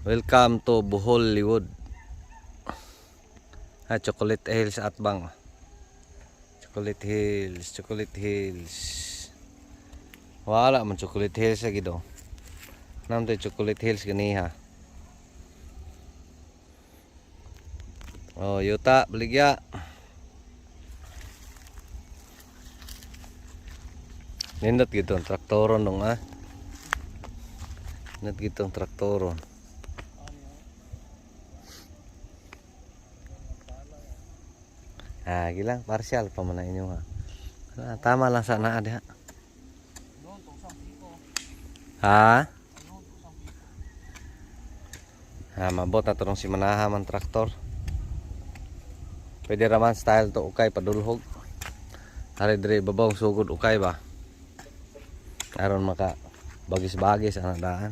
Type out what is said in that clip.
Welcome to Bohol Liwod. Chocolate Hills at Bang. Chocolate Hills. Wala man Chocolate Hills lagi do. Namto Chocolate Hills ganiha. Oh, yuta baligya. Nindot gitu traktoron dong ah. Nindot gitu traktoron. Ah, gilang partial pa man inyo ha. Tama lang sana ada. Ha? Mabot na turong si manaha man traktor. Pwede raman style to ukay padulhog. Hari dire babaw sugod ukay ba. Aron maka bagis-bagis ang daan.